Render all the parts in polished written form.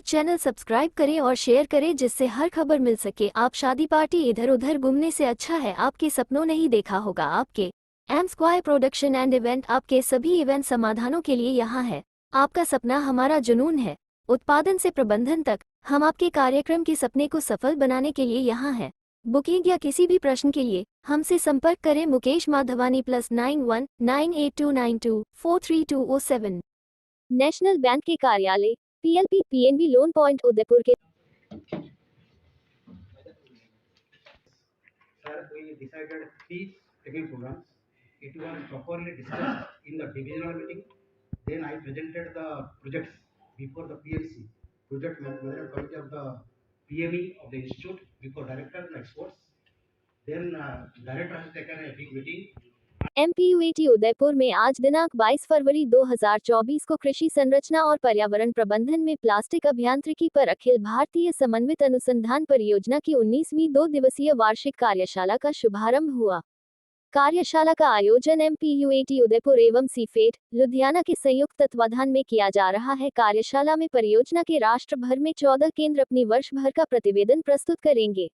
Channel subscribe करें और share करें जिससे हर खबर मिल सके। आप शादी पार्टी इधर उधर घूमने से अच्छा है आपके सपनों नहीं देखा होगा आपके M square production and event आपके सभी इवेंट समाधानों के लिए यहाँ है। आपका सपना हमारा जुनून है। उत्पादन से प्रबंधन तक हम आपके कार्यक्रम के सपने को सफल बनाने के लिए यहाँ है। बुकिंग या किसी भी प्रश्न के लिए हमसे संपर्क करें मुकेश माधवानी +919829243207। नेशनल बैंक के कार्यालय PLP PNB loan point Udaipur के Sir, we decided 3 programs. It was properly discussed in the divisional meeting. Then I presented the projects before the PLC, Project Management Committee of the PME of the institute, before director and experts. Then director has taken a big meeting. MPUAT Udaipur में आज दिनांक 22 फरवरी 2024 को कृषि संरचना और पर्यावरण प्रबंधन में प्लास्टिक अभियांत्रिकी पर अखिल भारतीय समन्वित अनुसंधान परियोजना की 19वीं 2 दिवसीय वार्षिक कार्यशाला का शुभारंभ हुआ। कार्यशाला का आयोजन MPUAT उदयपुर एवं सीफेट लुधियाना के संयुक्त तत्वाधान में किया जा रहा है। कार्यशाला में परियोजना के राष्ट्र भर में 14 केंद्र अपनी वर्ष भर का प्रतिवेदन प्रस्तुत करेंगे।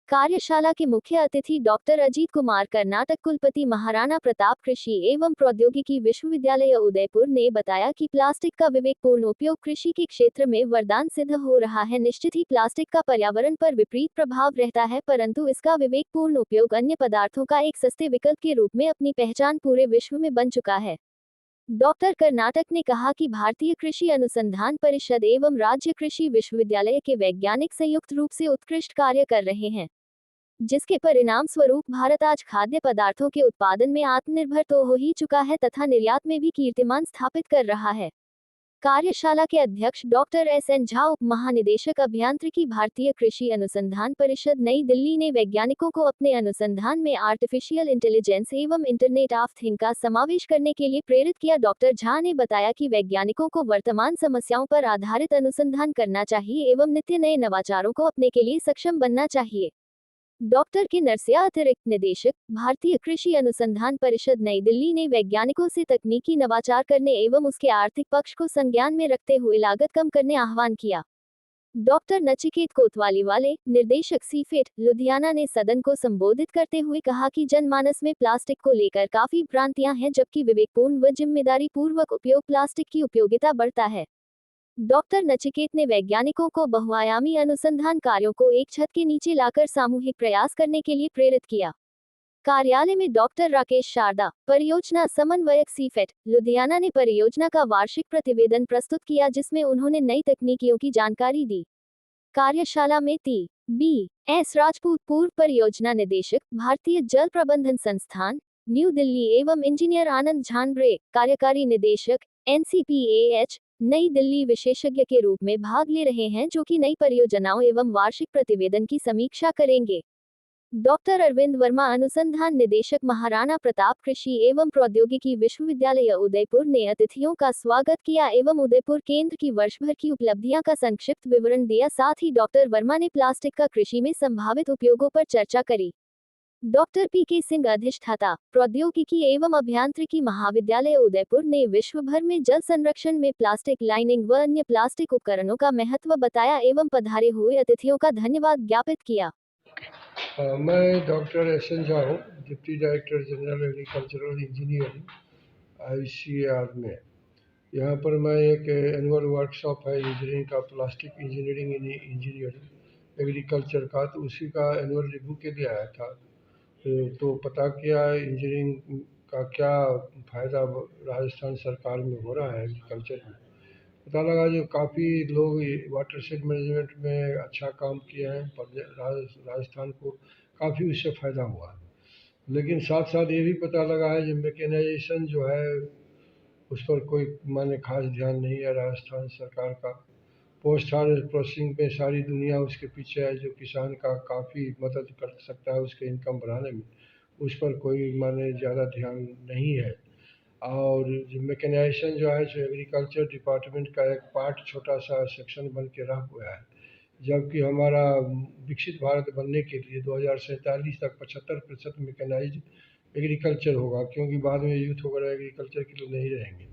कार्यशाला के मुख्य अतिथि डॉक्टर अजीत कुमार, कर्नाटक कुलपति महाराणा प्रताप कृषि एवं प्रौद्योगिकी विश्वविद्यालय उदयपुर ने बताया कि प्लास्टिक का विवेकपूर्ण उपयोग कृषि के क्षेत्र में वरदान सिद्ध हो रहा है। निश्चित ही प्लास्टिक का पर्यावरण पर विपरीत प्रभाव रहता है, परंतु इसका विवेकपूर्ण उपयोग अन्य पदार्थों का एक सस्ते विकल्प के रूप में अपनी पहचान पूरे विश्व में बन चुका है। डॉक्टर कर्नाटक ने कहा कि भारतीय कृषि अनुसंधान परिषद एवं राज्य कृषि विश्वविद्यालय के वैज्ञानिक संयुक्त रूप से उत्कृष्ट कार्य कर रहे हैं, जिसके परिणाम स्वरूप भारत आज खाद्य पदार्थों के उत्पादन में आत्मनिर्भर तो हो ही चुका है तथा निर्यात में भी कीर्तिमान स्थापित कर रहा है। कार्यशाला के अध्यक्ष डॉक्टर SN झा, उप महानिदेशक अभियांत्रिकी, भारतीय कृषि अनुसंधान परिषद नई दिल्ली ने वैज्ञानिकों को अपने अनुसंधान में आर्टिफिशियल इंटेलिजेंस एवं इंटरनेट ऑफ थिंग का समावेश करने के लिए प्रेरित किया। डॉक्टर झा ने बताया कि वैज्ञानिकों को वर्तमान समस्याओं पर आधारित अनुसंधान करना चाहिए एवं नित्य नए नवाचारों को अपने के लिए सक्षम बनना चाहिए। डॉक्टर के नरसिया, अतिरिक्त निदेशक, भारतीय कृषि अनुसंधान परिषद नई दिल्ली ने वैज्ञानिकों से तकनीकी नवाचार करने एवं उसके आर्थिक पक्ष को संज्ञान में रखते हुए लागत कम करने आह्वान किया। डॉक्टर नचिकेत कोतवाली वाले, निर्देशक सीफेट लुधियाना ने सदन को संबोधित करते हुए कहा कि जनमानस में प्लास्टिक को लेकर काफी भ्रांतियां हैं, जबकि विवेकपूर्ण व जिम्मेदारी पूर्वक उपयोग प्लास्टिक की उपयोगिता बढ़ता है। डॉक्टर नचिकेत ने वैज्ञानिकों को बहुआयामी अनुसंधान कार्यों को एक छत के नीचे लाकर सामूहिक प्रयास करने के लिए प्रेरित किया। कार्यालय में डॉक्टर राकेश शारदा, परियोजना समन्वयक सीफेट लुधियाना ने परियोजना का वार्षिक प्रतिवेदन प्रस्तुत किया, जिसमें उन्होंने नई तकनीकियों की जानकारी दी। कार्यशाला में B.S. राजपूत, पूर्व परियोजना निदेशक, भारतीय जल प्रबंधन संस्थान न्यू दिल्ली एवं इंजीनियर आनंद झानब्रे, कार्यकारी निदेशक NCPAH नई दिल्ली, विशेषज्ञ के रूप में भाग ले रहे हैं, जो कि नई परियोजनाओं एवं वार्षिक प्रतिवेदन की समीक्षा करेंगे। डॉक्टर अरविंद वर्मा, अनुसंधान निदेशक, महाराणा प्रताप कृषि एवं प्रौद्योगिकी विश्वविद्यालय उदयपुर ने अतिथियों का स्वागत किया एवं उदयपुर केंद्र की वर्ष भर की उपलब्धियां का संक्षिप्त विवरण दिया। साथ ही डॉक्टर वर्मा ने प्लास्टिक का कृषि में संभावित उपयोगों पर चर्चा करी। डॉक्टर PK सिंह, अधिष्ठाता, प्रौद्योगिकी एवं अभियांत्रिकी महाविद्यालय उदयपुर ने विश्व भर में जल संरक्षण में प्लास्टिक लाइनिंग व अन्य प्लास्टिक उपकरणों का महत्व बताया एवं पधारे हुए अतिथियों का धन्यवाद ज्ञापित किया। मैं डॉक्टर SN झा हूँ, deputy director general agricultural engineering ICAR में। यहाँ पर मैं एक एनुअल वर्कशॉप है इंजीनियरिंग का, plastic engineering in engineering agriculture का, तो उसी का एनुअल रिव्यू के लिए आया था। तो पता किया इंजीनियरिंग का क्या फ़ायदा राजस्थान सरकार में हो रहा है एग्रीकल्चर में। पता लगा जो काफ़ी लोग वाटरशेड मैनेजमेंट में अच्छा काम किए हैं, पर राजस्थान को काफ़ी उससे फ़ायदा हुआ है। लेकिन साथ साथ ये भी पता लगा है जो मैकेनाइजेशन जो है उस पर कोई माने खास ध्यान नहीं है राजस्थान सरकार का। पोस्ट हार्वेस्ट प्रोसेसिंग में सारी दुनिया उसके पीछे है, जो किसान का काफ़ी मदद कर सकता है उसके इनकम बढ़ाने में, उस पर कोई माने ज़्यादा ध्यान नहीं है। और जो मैकेनाइजेशन जो है, जो एग्रीकल्चर डिपार्टमेंट का एक पार्ट, छोटा सा सेक्शन बन के रह गया है, जबकि हमारा विकसित भारत बनने के लिए 2047 तक 75% मैकेनाइज एग्रीकल्चर होगा, क्योंकि बाद में यूथ वगैरह एग्रीकल्चर के लिए नहीं रहेंगे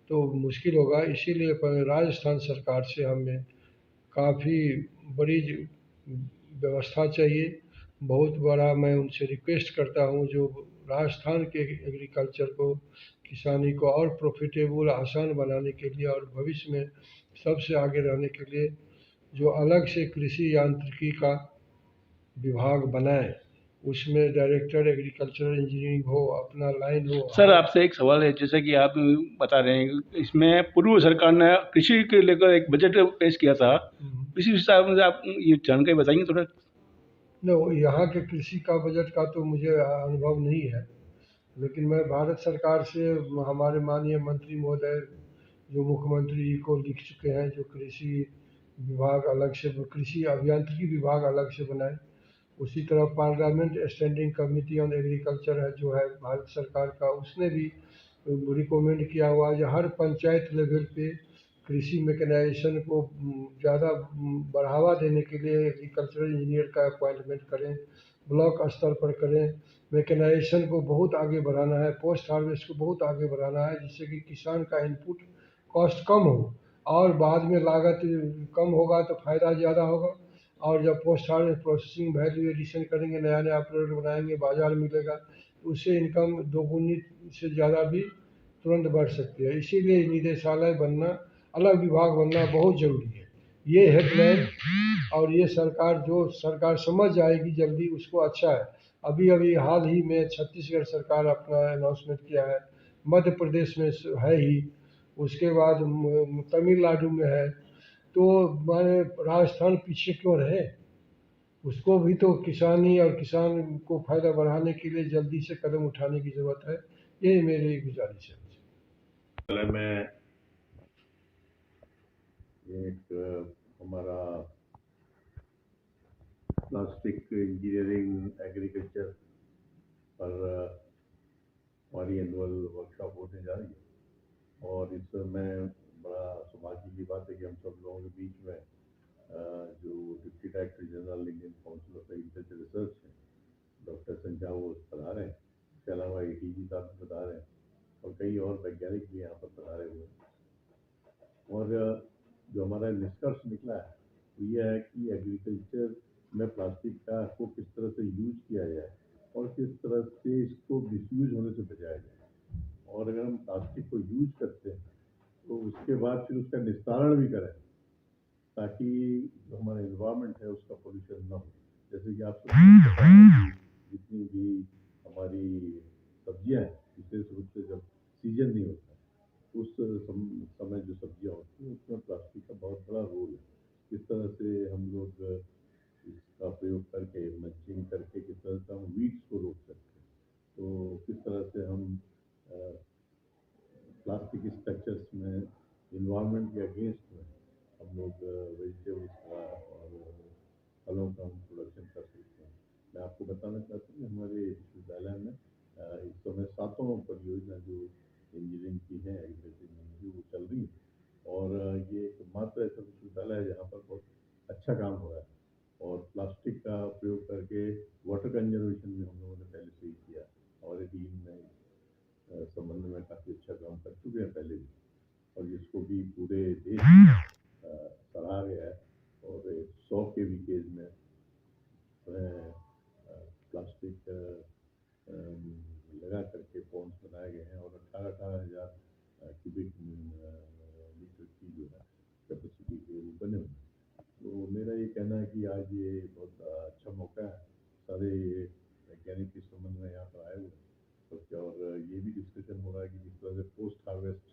तो मुश्किल होगा। इसीलिए राजस्थान सरकार से हमें काफ़ी बड़ी व्यवस्था चाहिए। बहुत बड़ा मैं उनसे रिक्वेस्ट करता हूँ जो राजस्थान के एग्रीकल्चर को, किसानी को और प्रॉफिटेबल आसान बनाने के लिए और भविष्य में सबसे आगे रहने के लिए जो अलग से कृषि यांत्रिकी का विभाग बनाएं, उसमें डायरेक्टर एग्रीकल्चरल इंजीनियरिंग हो, अपना लाइन हो। सर आपसे एक सवाल है, जैसे कि आप बता रहे हैं इसमें पूर्व सरकार ने कृषि के लेकर एक बजट पेश किया था, इसी हिसाब से आप ये जानकारी बताएंगे थोड़ा। न यहाँ के कृषि का बजट का तो मुझे अनुभव नहीं है, लेकिन मैं भारत सरकार से हमारे माननीय मंत्री महोदय जो मुख्यमंत्री जी को लिख चुके हैं जो कृषि विभाग अलग से, कृषि अभियांत्रिकी विभाग अलग से बनाए। उसी तरह parliament standing committee on agriculture है जो है भारत सरकार का, उसने भी रिकमेंड किया हुआ है हर पंचायत लेवल पे कृषि मैकेनाइजेशन को ज़्यादा बढ़ावा देने के लिए एग्रीकल्चरल इंजीनियर का अपॉइंटमेंट करें, ब्लॉक स्तर पर करें। मैकेनाइजेशन को बहुत आगे बढ़ाना है, पोस्ट हार्वेस्ट को बहुत आगे बढ़ाना है, जिससे कि किसान का इनपुट कॉस्ट कम हो और बाद में लागत कम होगा तो फ़ायदा ज़्यादा होगा। और जब post harvest processing value addition करेंगे, नया नया प्रोडक्ट बनाएंगे, बाज़ार मिलेगा, उससे इनकम दोगुनी से ज़्यादा भी तुरंत बढ़ सकती है। इसीलिए निदेशालय बनना, अलग विभाग बनना बहुत ज़रूरी है। ये है प्लान, और ये सरकार जो सरकार समझ जाएगी जल्दी उसको अच्छा है। अभी अभी हाल ही में छत्तीसगढ़ सरकार अपना अनाउंसमेंट किया है, मध्य प्रदेश में है ही, उसके बाद तमिलनाडु में है। तो माने राजस्थान पीछे क्यों रहे? उसको भी तो किसानी और किसान को फ़ायदा बढ़ाने के लिए जल्दी से कदम उठाने की ज़रूरत है। यही मेरी गुजारिश है। विद्यालय में एक हमारा प्लास्टिक इंजीनियरिंग एग्रीकल्चर पर हमारी एनुअल वर्कशॉप होने जा रही है, और इसमें बड़ा सौभाग्य की बात है कि हम सब लोगों के बीच में जो deputy director general Indian council of agriculture research है डॉक्टर संजय वो बता रहे हैं। इसके अलावा ADG साहब भी बता रहे हैं और कई और वैज्ञानिक भी यहाँ पर पधारे हुए हैं। और जो हमारा निष्कर्ष निकला है वो ये है कि एग्रीकल्चर में प्लास्टिक का को किस तरह से यूज किया जाए और किस तरह से इसको मिसयूज होने से बचाया जाए। और अगर हम प्लास्टिक को यूज करते हैं तो उसके बाद फिर उसका निस्तारण भी करें, ताकि जो हमारा इन्वायरमेंट है उसका पोल्यूशन न हो। जैसे कि आप जितनी भी हमारी सब्जियां हैं, विशेष रूप से जब सीजन नहीं होता उस समय जो सब्जियां होती हैं उसमें प्लास्टिक का बहुत बड़ा रोल है। किस तरह से हम लोग इसका प्रयोग करके मल्चिंग करके किस तरह से हम वीड्स को रोक सकते हैं, तो किस तरह से हम प्लास्टिक स्ट्रक्चर्स में इन्वायरमेंट के अगेंस्ट में हम लोग वेजिटेबल्स का और फलों का हम प्रोडक्शन कर सकते हैं। मैं आपको बताना चाहता हूँ कि हमारे विश्वविद्यालय में इस समय 7 परियोजना जो इंजीनियरिंग की है एग्रीकल्चर इंजीनियरिंग वो चल रही है, और ये एकमात्र ऐसा विश्वविद्यालय है जहाँ पर बहुत अच्छा काम हो रहा है। और प्लास्टिक का प्रयोग करके वाटर कंजर्वेशन में हम लोगों ने पहले से ही किया, हमारी टीम में संबंध में काफ़ी अच्छा काम कर चुके हैं पहले भी, और जिसको भी पूरे देश में सराहा गया है। और 100 के वीकेज में प्लास्टिक लगा करके पॉन्ड्स बनाए गए हैं, और 18,000 क्यूबिक मीटर की जो है कैपेसिटी के बने हुए हैं। तो मेरा ये कहना है कि आज ये बहुत अच्छा मौका है, सारे वैज्ञानिक इस संबंध में यहाँ पर आए हुए हैं। और ये भी डिस्कशन हो रहा है कि किस तरह से पोस्ट हार्वेस्ट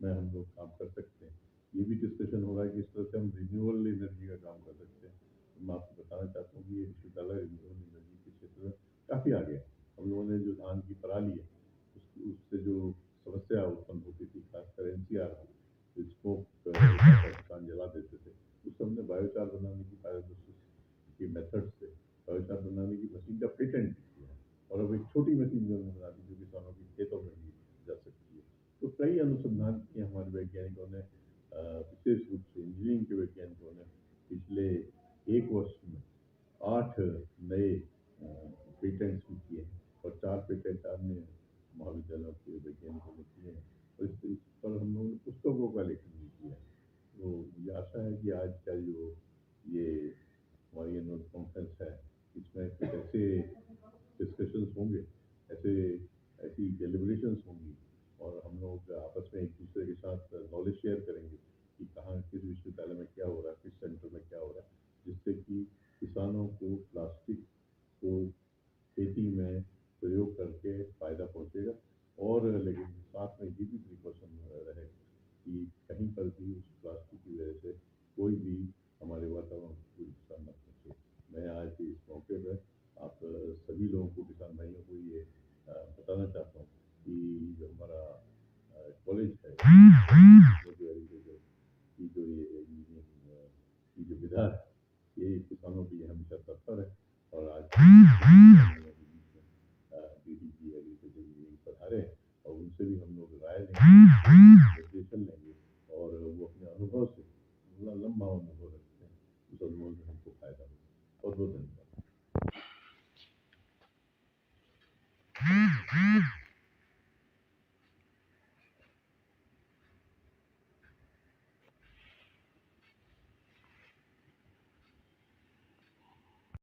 में हम लोग काम कर सकते हैं। ये भी डिस्कशन हो रहा है कि किस तरह से हम रिन्यूएबल एनर्जी का काम कर सकते हैं। तो मैं आपको बताना चाहता हूँ कि ये विश्वविद्यालय रिन्यूएबल एनर्जी के क्षेत्र में काफ़ी आगे है। हम लोगों ने जो धान की पराली है उससे जो समस्या उत्पन्न होती थी, खासकर NCR में स्मोक किसान जला देते थे, उससे हमने बायोचार बनाने की मेथड से बायोचार बनाने की मशीन का पेटेंट किया है, और अब एक छोटी मशीन जो हमने बना दी जो किसानों के खेतों में भी जा सकती है। तो कई अनुसंधान किए हमारे वैज्ञानिकों ने, विशेष रूप से इंजीनियरिंग के वैज्ञानिकों ने पिछले 1 वर्ष में 8 नए पेटेंट्स भी किए हैं, और 4 पेटेंट अन्य महाविद्यालयों के वैज्ञानिकों ने किए हैं। और इस पर हम लोगों ने पुस्तकों का लेखन भी किया है। तो मुझे आशा है कि आज का जो ये हमारी एनुअल कॉन्फ्रेंस है, इसमें कुछ ऐसे डिस्कशंस होंगे, ऐसी डेलिब्रेशंस होंगी, और हम लोग आपस में एक दूसरे के साथ नॉलेज शेयर करेंगे कि कहाँ किस विश्वविद्यालय में क्या हो रहा है, किस सेंटर में क्या हो रहा है, जिससे कि किसानों को प्लास्टिक को खेती में प्रयोग करके फ़ायदा पहुँचेगा। और लेकिन साथ में ये भी प्रिकॉशन रहे कि कहीं पर भी उस प्लास्टिक की वजह से कोई भी हमारे वातावरण को कोई नुकसान न पहुँचे। मैं आज इस मौके पर आप सभी लोगों को, किसान भाइयों को ये बताना चाहता हूँ कि जो हमारा कॉलेज है, वो जो एग्रीकल्चर की जो ये इंजीनियरिंग की जो विधा है, ये किसानों के लिए हमेशा तत्पर है। और आज डीडीजी एग्रीकल्चर इंजीनियरिंग पधारे हैं, और उनसे भी हम लोग राय लेंगे, निर्देशन लेंगे, और वो अपने अनुभव से, लंबा अनुभव रखते हैं, उस अनुभव से हमको फायदा हो। बहुत बहुत धन्यवाद।